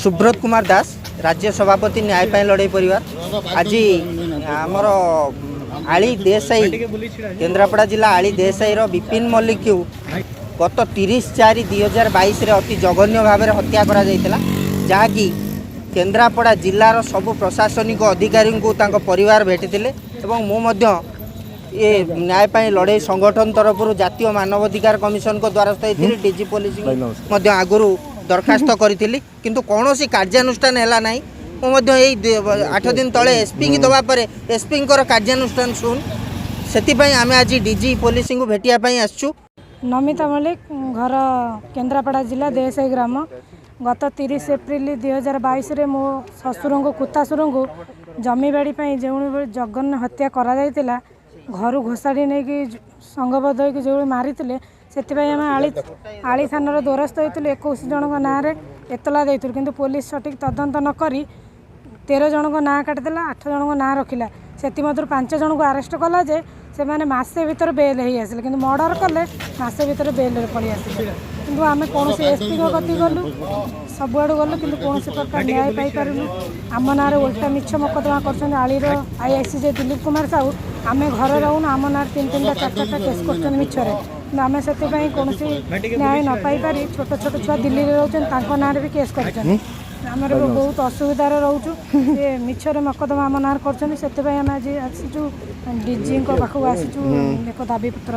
सुब्रत कुमार दास राज्य सभापति न्याय लड़ाई परिवार। आज आमर आली देसाई केन्द्रापड़ा जिला आली देसाई विपिन मल्लिक गत 30/4/2022 अति जघन्य भाव हत्या करा जहाँकि केन्द्रापड़ा जिलार सबु प्रशासनिक अधिकारी को परिवार भेटी ये न्याय लड़ाई संगठन तरफ जातीय मानवाधिकार कमिशन को द्वारस्थ होती डीजी पुलिस आगुरी दरखास्त करी किंतु कौन सी कार्यानुष्ठान है ना। मुझे 8 दिन तले एसपी की दवा पर एसपी कार्यानुष्ठान शुण से आम आज डीजी पुलिस को भेटापी आसचु। नमिता मल्लिक घर केन्द्रापड़ा जिला देसाई ग्राम गत 30 एप्रिल 2022 रे मो ससुर को कुतासुर को जमीबाड़ी जो जघन्य हत्या करा घर घोषाड़ी नहीं कि संघबद्ध हो जो मारी से आम आली थानार द्वारस्थ होती 21 जन ना एतला देते कि पुलिस सठिक तदंत नक 13 जन ना काटिदेला 8 जन ना रखिला से 5 जन को आरेस्ट कला जे से मैंने मसे भर बेल ही आसिले कि मर्डर कले मसे भर बेल पड़ी आसिले कि आम कौन एसपी गति गलु सबुआड़ गलु कि कौन प्रकार न्याय पाइलु आम ना उल्टा मिछ मकदमा कर आलीर आईआईसीजे दिलीप कुमार साहू आम घर रोन आम ना 3-3टा 4-4टा केस कर मिछरे आम से कौन न्याय न पाई छोट छोट छुआ दिल्ली में रोच ना भी केस कर आम बहुत असुविधार रोचु ये मिछरे मकदमा आम ना कर आज आसीचु डीजी पाखक आसीचु एक दाबी पत्र।